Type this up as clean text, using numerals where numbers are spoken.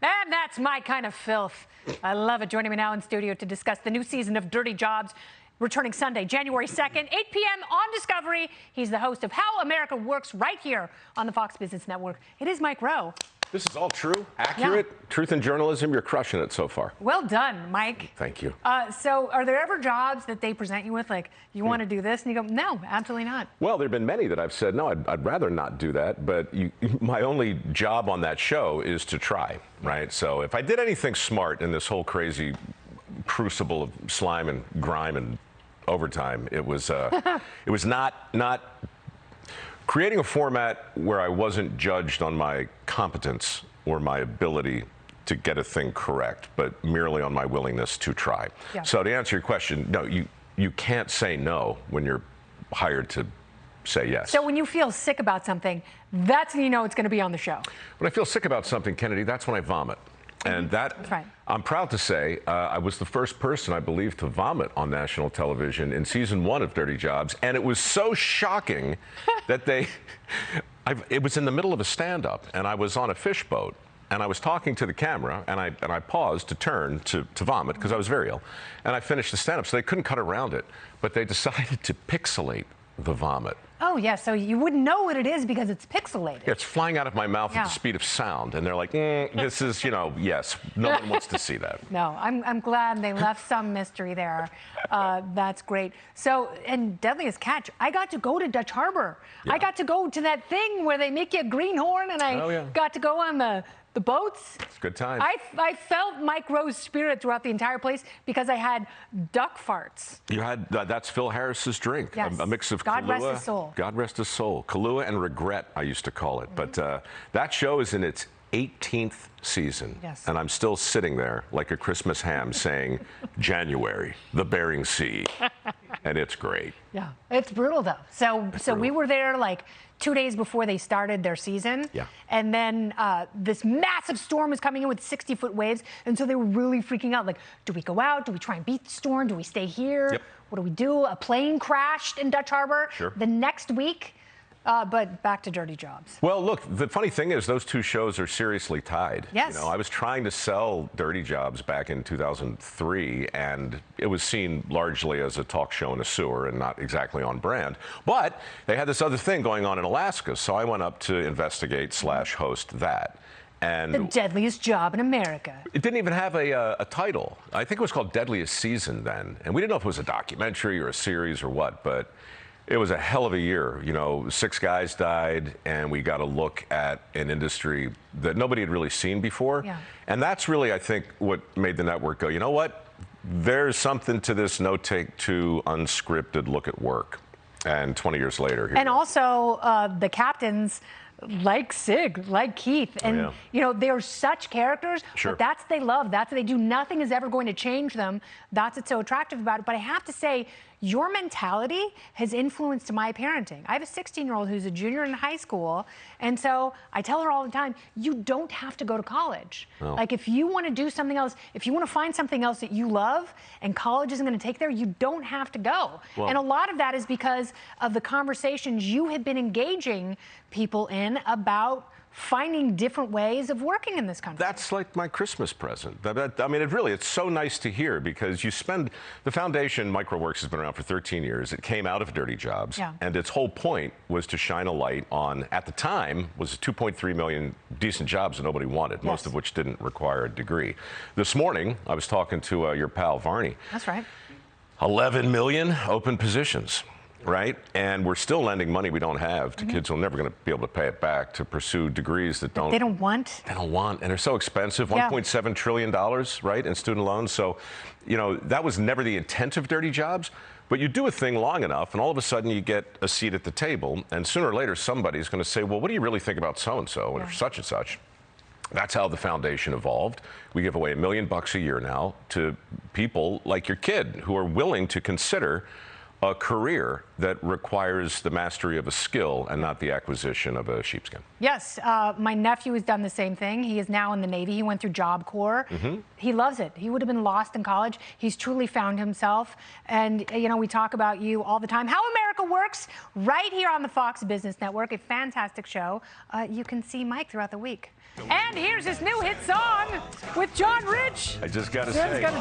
And that's my kind of filth. I love it. Joining me now in studio to discuss the new season of Dirty Jobs, returning Sunday, January 2nd, 8 p.m. on Discovery. He's the host of How America Works right here on the Fox Business Network. It is Mike Rowe. This is all true, accurate, truth in journalism. You're crushing it so far. Well done, Mike. Thank you. So are there ever jobs that they present you with, like, you want to do this? And you go, no, absolutely not. Well, there have been many that I've said, no, I'd rather not do that. But my only job on that show is to try, right? So if I did anything smart in this whole crazy crucible of slime and grime and overtime, it was not creating a format where I wasn't judged on my competence or my ability to get a thing correct, but merely on my willingness to try. Yeah. So to answer your question, no, you can't say no when you're hired to say yes. So when you feel sick about something, that's when you know it's going to be on the show. When I feel sick about something, Kennedy, that's when I vomit. And that's right. I'm proud to say I was the first person, I believe, to vomit on national television in season 1 of Dirty Jobs. And it was so shocking that it was in the middle of a stand-up, and I was on a fish boat, and I was talking to the camera, and I paused to turn to vomit because I was very ill. And I finished the stand-up, so they couldn't cut around it. But they decided to pixelate the vomit. Oh, yeah, so you wouldn't know what it is because it's pixelated. Yeah, it's flying out of my mouth at the speed of sound, and they're like, this is, yes, no one wants to see that. No, I'm glad they left some mystery there. That's great. So, and deadliest catch, I got to go to Dutch Harbor. Yeah. I got to go to that thing where they make you a greenhorn, and I got to go on the boats. It's a good time. I felt Mike Rowe's spirit throughout the entire place because I had duck farts. You had, that's Phil Harris's drink, yes. a mix of God Kahlua. Rest his soul. God rest his soul. Kahlua and regret, I used to call it. But that show is in its 18th season. Yes. And I'm still sitting there like a Christmas ham saying, January, the Bering Sea. And it's great. Yeah, it's brutal though. So we were there like 2 days before they started their season. Yeah. And then this massive storm was coming in with 60-foot waves. And so they were really freaking out. Like, do we go out? Do we try and beat the storm? Do we stay here? Yep. What do we do? A plane crashed in Dutch Harbor. Sure. The next week. But back to Dirty Jobs. Well, look, the funny thing is those two shows are seriously tied. Yes. I was trying to sell Dirty Jobs back in 2003, and it was seen largely as a talk show in a sewer and not exactly on brand. But they had this other thing going on in Alaska, so I went up to investigate/host that. And the deadliest job in America. It didn't even have a title. I think it was called Deadliest Season then. And we didn't know if it was a documentary or a series or what, but it was a hell of a year. 6 guys died, and we got a look at an industry that nobody had really seen before. Yeah. And that's really, I think, what made the network go, you know what? There's something to this no-take two unscripted look at work. And 20 years later. And also the captains, like Sig, like Keith, and they're such characters. Sure. But that's what they love. That's what they do. Nothing is ever going to change them. That's what's so attractive about it. But I have to say, your mentality has influenced my parenting. I have a 16-year-old who's a junior in high school, and so I tell her all the time, you don't have to go to college. No. Like, if you want to do something else, if you want to find something else that you love and college isn't going to take there, you don't have to go. Well, and a lot of that is because of the conversations you have been engaging people in about finding different ways of working in this country. That's like my Christmas present. I mean, it's so nice to hear because the foundation, Microworks, has been around for 13 years. It came out of Dirty Jobs. Yeah. And its whole point was to shine a light on, at the time, was 2.3 million decent jobs that nobody wanted, most of which didn't require a degree. This morning, I was talking to your pal, Varney. That's right. 11 million open positions. Right? And we're still lending money we don't have to kids who are never going to be able to pay it back to pursue degrees that they don't want. They don't want. And they're so expensive, $1.7 trillion, right, in student loans. So, that was never the intent of Dirty Jobs. But you do a thing long enough, and all of a sudden you get a seat at the table. And sooner or later, somebody's going to say, well, what do you really think about so-and-so or such and such? That's how the foundation evolved. We give away $1 million a year now to people like your kid who are willing to consider a career that requires the mastery of a skill and not the acquisition of a sheepskin. Yes, my nephew has done the same thing. He is now in the Navy. He went through Job Corps. He loves it. He would have been lost in college. He's truly found himself. And, you know, we talk about you all the time. How America Works, right here on the Fox Business Network. A fantastic show. You can see Mike throughout the week. And here's his new hit song with John Rich. I just got to say.